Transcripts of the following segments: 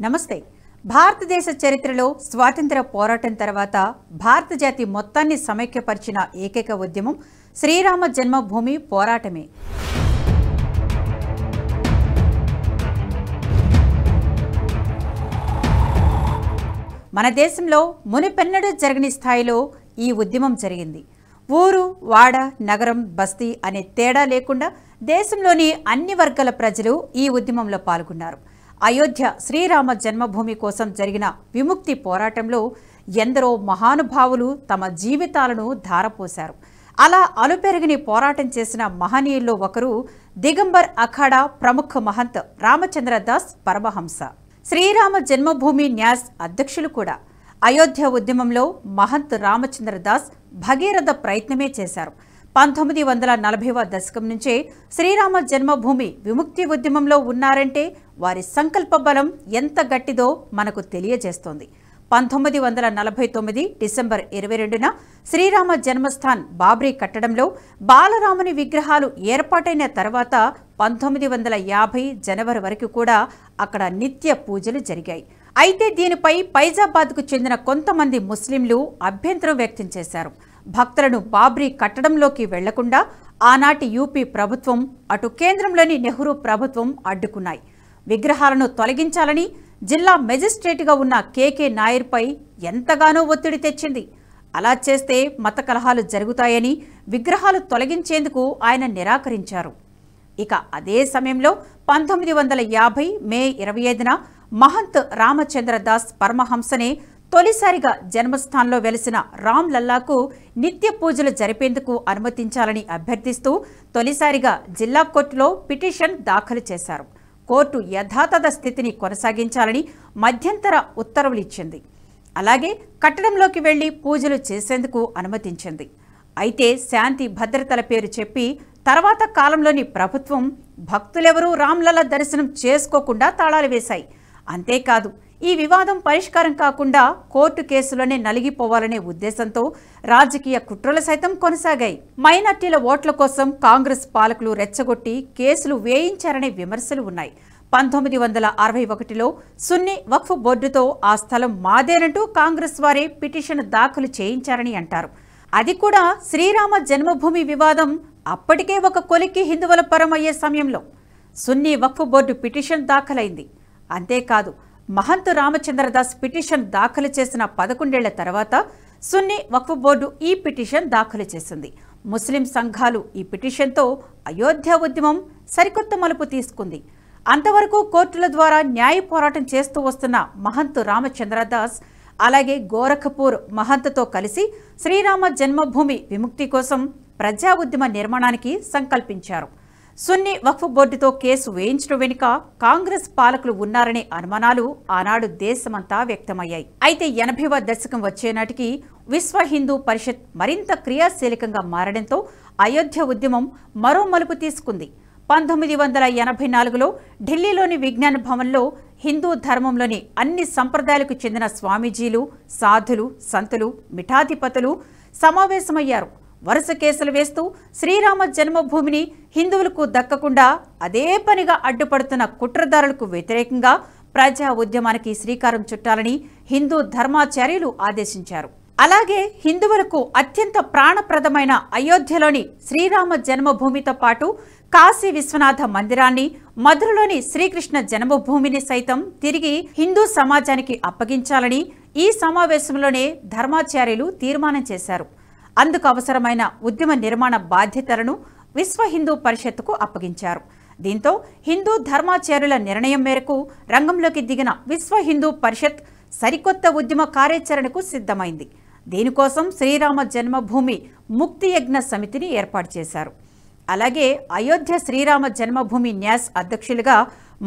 నమస్తే. భారతదేశ చరిత్రలో స్వాతంత్ర్య పోరాటం తర్వాత భారత జాతి మొత్తాన్ని సమైక్యపరిచిన ఏకైక ఉద్యమం శ్రీరామ జన్మభూమి పోరాటమే. మన దేశంలో మునిపెన్నడూ జరగని స్థాయిలో ఈ ఉద్యమం జరిగింది. ఊరు, వాడ, నగరం, బస్తీ అనే తేడా లేకుండా దేశంలోని అన్ని వర్గాల ప్రజలు ఈ ఉద్యమంలో పాల్గొన్నారు. అయోధ్య శ్రీరామ జన్మభూమి కోసం జరిగిన విముక్తి పోరాటంలో ఎందరో మహానుభావులు తమ జీవితాలను ధారపోశారు. అలా అలుపెరగని పోరాటం చేసిన మహనీయుల్లో ఒకరు దిగంబర్ అఖాడా ప్రముఖ మహంత్ రామచంద్ర దాస్ పరమహంస. శ్రీరామ జన్మభూమి న్యాస్ అధ్యక్షులు కూడా. అయోధ్య ఉద్యమంలో మహంత్ రామచంద్ర దాస్ భగీరథ ప్రయత్నమే చేశారు. 1940వ దశకం నుంచే శ్రీరామ జన్మభూమి విముక్తి ఉద్యమంలో ఉన్నారంటే వారి సంకల్ప బలం ఎంత గట్టిదో మనకు తెలియజేస్తోంది. 1949 డిసెంబర్ 22న శ్రీరామ జన్మస్థాన్ బాబ్రీ కట్టడంలో బాలరాముని విగ్రహాలు ఏర్పాటైన తర్వాత 1950 జనవరి వరకు కూడా అక్కడ నిత్య పూజలు జరిగాయి. అయితే దీనిపై ఫైజాబాద్కు చెందిన కొంతమంది ముస్లింలు అభ్యంతరం వ్యక్తం చేశారు. భక్తులను బాబ్రీ కట్టడంలోకి వెళ్లకుండా ఆనాటి యూపీ ప్రభుత్వం, అటు కేంద్రంలోని నెహ్రూ ప్రభుత్వం అడ్డుకున్నాయి. విగ్రహాలను తొలగించాలని జిల్లా మెజిస్ట్రేట్గా ఉన్న కేకే నాయర్పై ఎంతగానో ఒత్తిడి తెచ్చింది. అలా చేస్తే మత కలహాలు జరుగుతాయని విగ్రహాలు తొలగించేందుకు ఆయన నిరాకరించారు. ఇక అదే సమయంలో 1950 మే 25న మహంత్ రామచంద్ర దాస్ పరమహంసనే తొలిసారిగా జన్మస్థాన్లో వెలిసిన రామ్ లల్లాకు నిత్య పూజలు జరిపేందుకు అనుమతించాలని అభ్యర్థిస్తూ తొలిసారిగా జిల్లా కోర్టులో పిటిషన్ దాఖలు చేశారు. కోర్టు యథాతథ స్థితిని కొనసాగించాలని మధ్యంతర ఉత్తర్వులు ఇచ్చింది. అలాగే కట్టడంలోకి వెళ్లి పూజలు చేసేందుకు అనుమతించింది. అయితే శాంతి భద్రతల పేరు చెప్పి తర్వాత కాలంలోని ప్రభుత్వం భక్తులెవరూ రామ్లల్లా దర్శనం చేసుకోకుండా తాళాలు వేశాయి. అంతేకాదు, ఈ వివాదం పరిష్కారం కాకుండా కోర్టు కేసులోనే నలిగిపోవాలనే ఉద్దేశంతో రాజకీయ కుట్రలు సైతం కొనసాగాయి. మైనార్టీల ఓట్ల కోసం కాంగ్రెస్ పాలకులు రెచ్చగొట్టి కేసులు వేయించారనే విమర్శలు ఉన్నాయి. 1961లో సున్నీ వక్ఫ్ బోర్డుతో ఆ స్థలం మాదేనంటూ కాంగ్రెస్ వారే పిటిషన్ దాఖలు చేయించారని అంటారు. అది కూడా శ్రీరామ జన్మభూమి వివాదం అప్పటికే ఒక కొలిక్కి హిందువుల పరం అయ్యే సమయంలో సున్నీ వక్ఫ్ బోర్డు పిటిషన్ దాఖలైంది. అంతేకాదు, మహంత్ రామచంద్రదాస్ పిటిషన్ దాఖలు చేసిన 11 ఏళ్ల తర్వాత సున్నీ వక్ఫ్ బోర్డు ఈ పిటిషన్ దాఖలు చేసింది. ముస్లిం సంఘాలు ఈ పిటిషన్తో అయోధ్య ఉద్యమం సరికొత్త మలుపు తీసుకుంది. అంతవరకు కోర్టుల ద్వారా న్యాయ పోరాటం చేస్తూ వస్తున్న మహంత్ రామచంద్రదాస్ అలాగే గోరఖ్పూర్ మహంత్తో కలిసి శ్రీరామ జన్మభూమి విముక్తి కోసం ప్రజా ఉద్యమ నిర్మాణానికి సంకల్పించారు. సున్నీ వక్ఫ్ బోర్డుతో కేసు వేయించడం వెనుక కాంగ్రెస్ పాలకులు ఉన్నారనే అనుమానాలు ఆనాడు దేశమంతా వ్యక్తమయ్యాయి. అయితే 80వ దశకం వచ్చే నాటికి విశ్వ హిందూ పరిషత్ మరింత క్రియాశీలకంగా మారడంతో అయోధ్య ఉద్యమం మరో మలుపు తీసుకుంది. 1984లో ఢిల్లీలోని విజ్ఞాన భవన్లో హిందూ ధర్మంలోని అన్ని సంప్రదాయాలకు చెందిన స్వామీజీలు, సాధులు, సంతులు, మిఠాధిపతులు సమావేశమయ్యారు. వరుస కేసులు వేస్తూ శ్రీరామ జన్మభూమిని హిందువులకు దక్కకుండా అదే పనిగా అడ్డుపడుతున్న కుట్రదారులకు వ్యతిరేకంగా ప్రజా ఉద్యమానికి శ్రీకారం చుట్టాలని హిందూ ధర్మాచార్యులు ఆదేశించారు. అలాగే హిందువులకు అత్యంత ప్రాణప్రదమైన అయోధ్యలోని శ్రీరామ జన్మభూమితో పాటు కాశీ విశ్వనాథ మందిరాన్ని, మధురలోని శ్రీకృష్ణ జన్మభూమిని సైతం తిరిగి హిందూ సమాజానికి అప్పగించాలని ఈ సమావేశంలోనే ధర్మాచార్యులు తీర్మానం చేశారు. అందుకు అవసరమైన ఉద్యమ నిర్మాణ బాధ్యతలను విశ్వ హిందూ పరిషత్తుకు అప్పగించారు. దీంతో హిందూ ధర్మాచార్యుల నిర్ణయం మేరకు రంగంలోకి దిగిన విశ్వ హిందూ పరిషత్ సరికొత్త ఉద్యమ కార్యాచరణకు సిద్ధమైంది. దీనికోసం శ్రీరామ జన్మభూమి ముక్తి యజ్ఞ సమితిని ఏర్పాటు చేశారు. అలాగే అయోధ్య శ్రీరామ జన్మభూమి న్యాస్ అధ్యక్షులుగా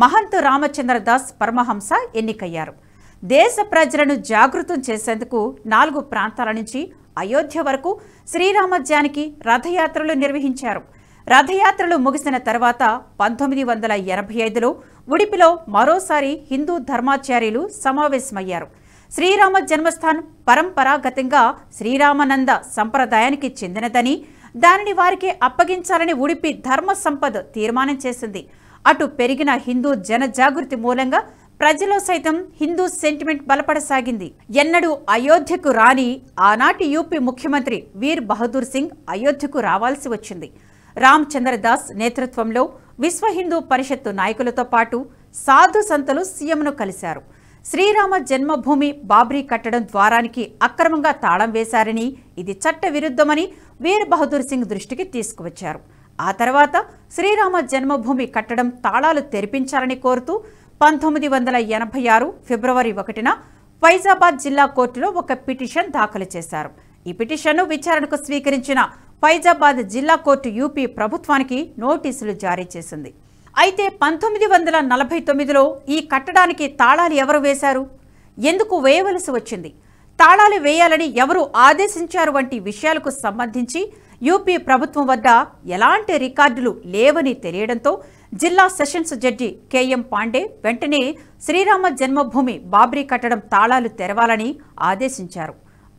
మహంత్ రామచంద్ర దాస్ పరమహంస ఎన్నికయ్యారు. దేశ ప్రజలను జాగృతం చేసేందుకు 4 ప్రాంతాల నుంచి అయోధ్య వరకు శ్రీరామజ్యానికి రథయాత్రలు నిర్వహించారు. రథయాత్రలు ముగిసిన తర్వాత 1985లో ఉడిపిలో మరోసారి హిందూ ధర్మాచార్యులు సమావేశమయ్యారు. శ్రీరామ జన్మస్థాన్ పరంపరాగతంగా శ్రీరామానంద సంప్రదాయానికి చెందినదని, దానిని వారికి అప్పగించాలని ఉడిపి ధర్మ సంపద తీర్మానం చేసింది. అటు పెరిగిన హిందూ జనజాగృతి మూలంగా ప్రజలో సైతం హిందూ సెంటిమెంట్ బలపడసాగింది. ఎన్నడూ అయోధ్యకు రాని ఆనాటి యూపీ ముఖ్యమంత్రి వీర్ బహదూర్ సింగ్ అయోధ్యకు రావాల్సి వచ్చింది. రామచంద్రదాస్ నేతృత్వంలో విశ్వ హిందూ పరిషత్తు నాయకులతో పాటు సాధు సంతులు సీఎంను కలిశారు. శ్రీరామ జన్మభూమి బాబ్రీ కట్టడం ద్వారానికి అక్రమంగా తాళం వేశారని, ఇది చట్ట విరుద్ధమని వీర్ బహదూర్ సింగ్ దృష్టికి తీసుకువచ్చారు. ఆ తర్వాత శ్రీరామ జన్మభూమి కట్టడం తాళాలు తెరిపించాలని కోరుతూ 1986 ఫిబ్రవరి 1న ఫైజాబాద్ జిల్లా కోర్టులో ఒక పిటిషన్ దాఖలు చేశారు. ఈ పిటిషన్ను విచారణకు స్వీకరించిన ఫైజాబాద్ జిల్లా కోర్టు యూపీ ప్రభుత్వానికి నోటీసులు జారీ చేసింది. అయితే 1949లో ఈ కట్టడానికి తాళాలు ఎవరు వేశారు, ఎందుకు వేయవలసి వచ్చింది, తాళాలు వేయాలని ఎవరు ఆదేశించారు వంటి విషయాలకు సంబంధించి యూపీ ప్రభుత్వం వద్ద ఎలాంటి రికార్డులు లేవని తెలియడంతో జిల్లా సెషన్స్ జడ్జి కేఎం పాండే వెంటనే శ్రీరామ జన్మభూమి బాబ్రీ కట్టడం తాళాలు తెరవాలని ఆదేశించారు.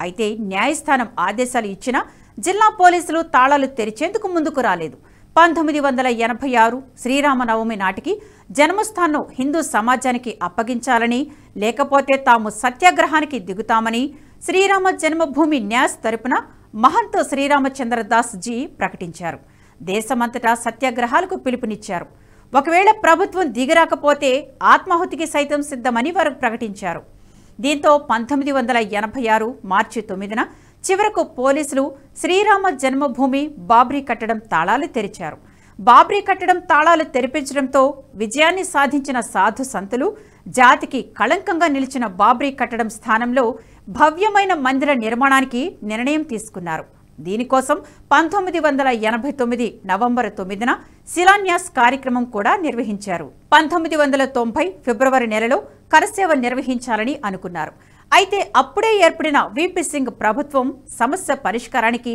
అయితే న్యాయస్థానం ఆదేశాలు ఇచ్చినా జిల్లా పోలీసులు తాళాలు తెరిచేందుకు ముందుకు రాలేదు. 1986 శ్రీరామనవమి నాటికి జన్మస్థానం హిందూ సమాజానికి అప్పగించాలని, లేకపోతే తాము సత్యాగ్రహానికి దిగుతామని శ్రీరామ జన్మభూమి న్యాస్ తరపున మహంత్ శ్రీరామచంద్రదాస్ జీ ప్రకటించారు. దేశమంతటా సత్యాగ్రహాలకు పిలుపునిచ్చారు. ఒకవేళ ప్రభుత్వం దిగిరాకపోతే ఆత్మాహుతికి సైతం సిద్ధమని వారు ప్రకటించారు. దీంతో 1986 మార్చి 9న చివరకు పోలీసులు శ్రీరామ జన్మభూమి బాబ్రీ కట్టడం తాళాలు తెరిచారు. బాబ్రీ కట్టడం తాళాలు తెరిపించడంతో విజయాన్ని సాధించిన సాధు సంతులు జాతికి కళంకంగా నిలిచిన బాబ్రీ కట్టడం స్థానంలో భవ్యమైన మందిర నిర్మాణానికి నిర్ణయం తీసుకున్నారు. దీనికోసం 1989 నవంబర్ 9న శిలాన్యాస్ కార్యక్రమం కూడా నిర్వహించారు. 1990 ఫిబ్రవరి నెలలో కరసేవ నిర్వహించాలని అనుకున్నారు. అయితే అప్పుడే ఏర్పడిన వీపీ సింగ్ ప్రభుత్వం సమస్య పరిష్కారానికి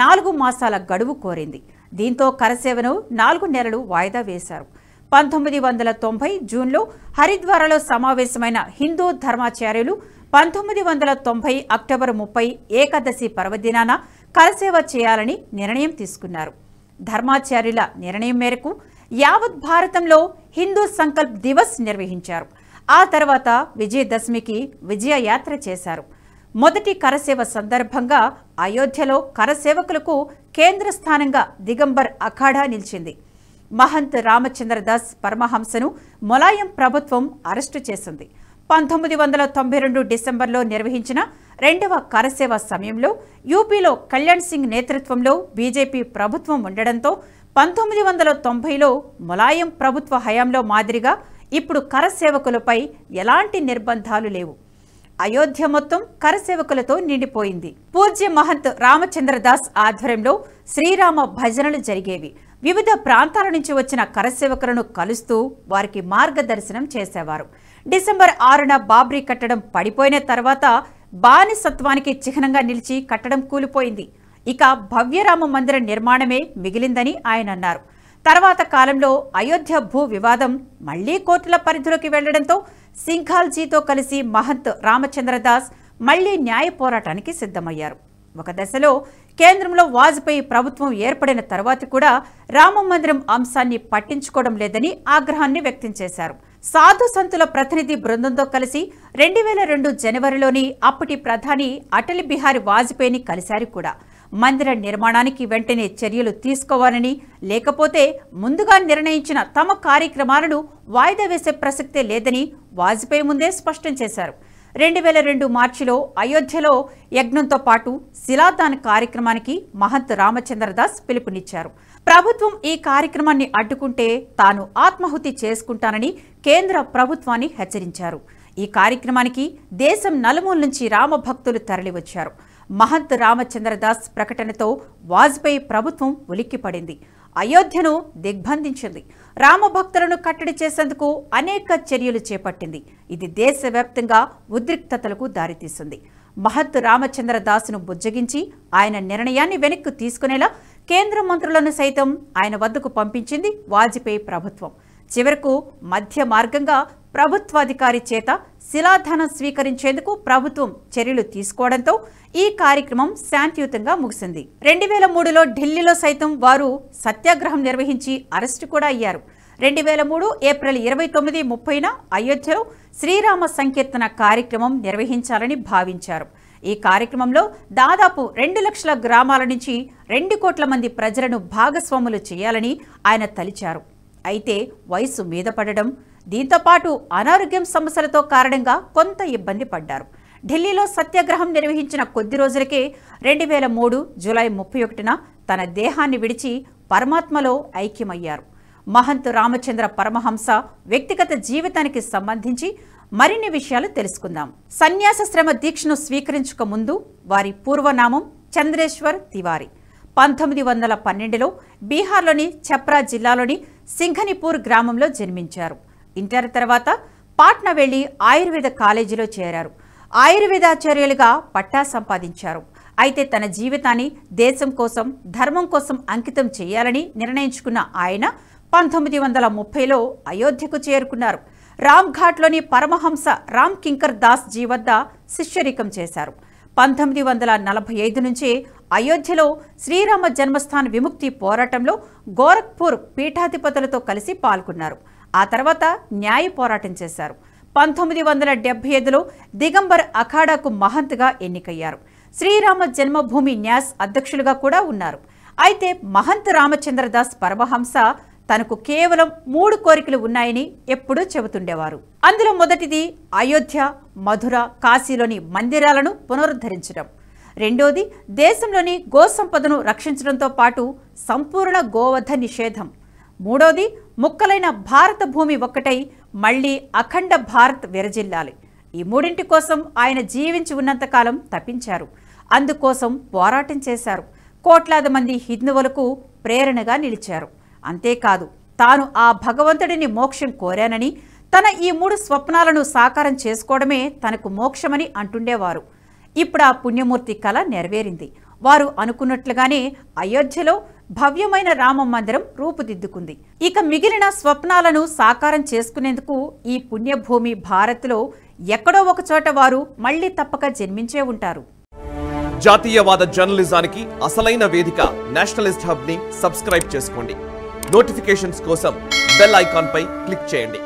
4 మాసాల గడువు కోరింది. దీంతో కరసేవను 4 నెలలు వాయిదా వేశారు. 1990 జూన్లో హరిద్వార్లో సమావేశమైన హిందూ ధర్మాచార్యులు 1990 అక్టోబర్ 30 ఏకాదశి పర్వదినాన కరసేవ చేయాలని నిర్ణయం తీసుకున్నారు. ధర్మాచార్యుల నిర్ణయం మేరకు యావత్ భారతంలో హిందూ సంకల్ప్ దివస్ నిర్వహించారు. ఆ తర్వాత విజయదశమికి విజయయాత్ర చేశారు. మొదటి కరసేవ సందర్భంగా అయోధ్యలో కరసేవకులకు కేంద్ర స్థానంగా దిగంబర్ అఖాడా నిలిచింది. మహంత్ రామచంద్రదాస్ పరమహంసను ములాయం ప్రభుత్వం అరెస్టు చేసింది. 1992 డిసెంబర్లో నిర్వహించిన రెండవ కరసేవ సమయంలో యూపీలో కళ్యాణ్ సింగ్ నేతృత్వంలో బీజేపీ ప్రభుత్వం ఉండడంతో 1990లో ములాయం ప్రభుత్వ హయాంలో మాదిరిగా ఇప్పుడు కరసేవకులపై ఎలాంటి నిర్బంధాలు లేవు. అయోధ్య మొత్తం కరసేవకులతో నిండిపోయింది. పూజ్య మహంత్ రామచంద్రదాస్ ఆధ్వర్యంలో శ్రీరామ భజనలు జరిగేవి. వివిధ ప్రాంతాల నుంచి వచ్చిన కరసేవకులను కలుస్తూ వారికి మార్గదర్శనం చేసేవారు. డిసెంబర్ 6న బాబ్రీ కట్టడం పడిపోయిన తర్వాత బానిసత్వానికి చిహ్నంగా నిలిచి కట్టడం కూలిపోయింది. ఇక భవ్యరామ మందిర నిర్మాణమే మిగిలిందని ఆయన అన్నారు. తర్వాత కాలంలో అయోధ్య భూ వివాదం మళ్లీ కోర్టుల పరిధిలోకి వెళ్లడంతో సింఘాల్జీతో కలిసి మహంత్ రామచంద్రదాస్ మళ్లీ న్యాయ పోరాటానికి సిద్ధమయ్యారు. ఒక దశలో కేంద్రంలో వాజ్పేయి ప్రభుత్వం ఏర్పడిన తర్వాత కూడా రామ మందిరం అంశాన్ని పట్టించుకోవడం లేదని ఆగ్రహాన్ని వ్యక్తం చేశారు. సాధు సంతుల ప్రతినిధి బృందంతో కలిసి 2002 జనవరిలోని అప్పటి ప్రధాని అటల్ బిహారీ వాజ్పేయిని కలిశారు కూడా. మందిర నిర్మాణానికి వెంటనే చర్యలు తీసుకోవాలని, లేకపోతే ముందుగా నిర్ణయించిన తమ కార్యక్రమాలను వాయిదా వేసే ప్రసక్తే లేదని వాజ్పేయి ముందే స్పష్టం చేశారు. 2002 మార్చిలో అయోధ్యలో యజ్ఞంతో పాటు శిలాదాన కార్యక్రమానికి మహంత్ రామచంద్రదాస్ పిలుపునిచ్చారు. ప్రభుత్వం ఈ కార్యక్రమాన్ని అడ్డుకుంటే తాను ఆత్మాహుతి చేసుకుంటానని కేంద్ర ప్రభుత్వాన్ని హెచ్చరించారు. ఈ కార్యక్రమానికి దేశం నలుమూల నుంచి రామభక్తులు తరలివచ్చారు. మహంత్ రామచంద్రదాస్ ప్రకటనతో వాజ్పేయి ప్రభుత్వం ఉలిక్కిపడింది. అయోధ్యను దిగ్బంధించింది. రామభక్తులను కట్టడి చేసేందుకు అనేక చర్యలు చేపట్టింది. ఇది దేశవ్యాప్తంగా ఉద్రిక్తతలకు దారితీసింది. మహంత్ రామచంద్రదాస్ను బుజ్జగించి ఆయన నిర్ణయాన్ని వెనక్కి తీసుకునేలా కేంద్ర మంత్రులను సైతం ఆయన వద్దకు పంపించింది వాజ్పేయి ప్రభుత్వం. చివరకు మధ్య మార్గంగా ప్రభుత్వాధికారి చేత శిలాదానం స్వీకరించేందుకు ప్రభుత్వం చర్యలు తీసుకోవడంతో ఈ కార్యక్రమం శాంతియుతంగా ముగిసింది. 2003లో ఢిల్లీలో సైతం వారు సత్యాగ్రహం నిర్వహించి అరెస్టు కూడా అయ్యారు. 2003 ఏప్రిల్ 29, 30న అయోధ్యలో శ్రీరామ సంకీర్తన కార్యక్రమం నిర్వహించాలని భావించారు. ఈ కార్యక్రమంలో దాదాపు 2 లక్షల గ్రామాల నుంచి 2 కోట్ల మంది ప్రజలను భాగస్వాములు చేయాలని ఆయన తలిచారు. అయితే వయసు మీద పడడం, దీంతో పాటు అనారోగ్యం సమస్యలతో కారణంగా కొంత ఇబ్బంది పడ్డారు. ఢిల్లీలో సత్యాగ్రహం నిర్వహించిన కొద్ది రోజులకే 2003 జూలై 31న తన దేహాన్ని విడిచి పరమాత్మలో ఐక్యమయ్యారు. మహంత్ రామచంద్ర పరమహంస వ్యక్తిగత జీవితానికి సంబంధించి మరిన్ని విషయాలు తెలుసుకుందాం. సన్యాస శ్రమ దీక్షను స్వీకరించక ముందు వారి పూర్వనామం చంద్రేశ్వర్ తివారీ. 1912లో బీహార్లోని ఛప్రా జిల్లాలోని సింఘనిపూర్ గ్రామంలో జన్మించారు. ఇంటర్ తర్వాత పాట్నా వెళ్లి ఆయుర్వేద కాలేజీలో చేరారు. ఆయుర్వేదాచార్యులుగా పట్టా సంపాదించారు. అయితే తన జీవితాన్ని దేశం కోసం, ధర్మం కోసం అంకితం చేయాలని నిర్ణయించుకున్న ఆయన 1930లో అయోధ్యకు చేరుకున్నారు. రామ్ఘాట్లోని పరమహంస రామ్ కింకర్ దాస్ జీ వద్ద శిష్యరికం చేశారు. 1945 నుంచి అయోధ్యలో శ్రీరామ జన్మస్థాన్ విముక్తి పోరాటంలో గోరఖ్పూర్ పీఠాధిపతులతో కలిసి పాల్గొన్నారు. ఆ తర్వాత న్యాయ పోరాటం చేశారు. 1975లో దిగంబర్ అఖాడాకు మహంత్గా ఎన్నికయ్యారు. శ్రీరామ జన్మభూమి న్యాస్ అధ్యక్షులుగా కూడా ఉన్నారు. అయితే మహంత్ రామచంద్రదాస్ పరమహంస తనకు కేవలం 3 కోరికలు ఉన్నాయని ఎప్పుడూ చెబుతుండేవారు. అందులో మొదటిది అయోధ్య, మధుర, కాశీలోని మందిరాలను పునరుద్ధరించడం. రెండోది దేశంలోని గోసంపదను రక్షించడంతో పాటు సంపూర్ణ గోవధ నిషేధం. మూడోది ముక్కలైన భారత భూమి ఒక్కటై మళ్లీ అఖండ భారత్ విరజిల్లాలి. ఈ మూడింటి కోసం ఆయన జీవించి ఉన్నంతకాలం తప్పించారు. అందుకోసం పోరాటం చేశారు. కోట్లాది మంది హిందువులకు ప్రేరణగా నిలిచారు. అంతేకాదు, తాను ఆ భగవంతుడిని మోక్షం కోరానని, తన ఈ 3 స్వప్నాలను సాకారం చేసుకోవడమే తనకు మోక్షమని అంటుండేవారు. ఇప్పుడు ఆ పుణ్యమూర్తి కళ నెరవేరింది. వారు అనుకున్నట్లుగానే అయోధ్యలో భవ్యమైన రామ మందిరం రూపుదిద్దుకుంది. ఇక మిగిలిన స్వప్నాలను సాకారం చేసుకునేందుకు ఈ పుణ్యభూమి భారత్లో ఎక్కడో ఒక చోట వారు మళ్లీ తప్పక జన్మించే ఉంటారు. జాతీయవాద జర్నలిజానికి అసలైన వేదిక నేషనలిస్ట్ హబ్ ని సబ్స్క్రైబ్ చేసుకోండి. నోటిఫికేషన్స్ కోసం బెల్ ఐకాన్ పై క్లిక్ చేయండి.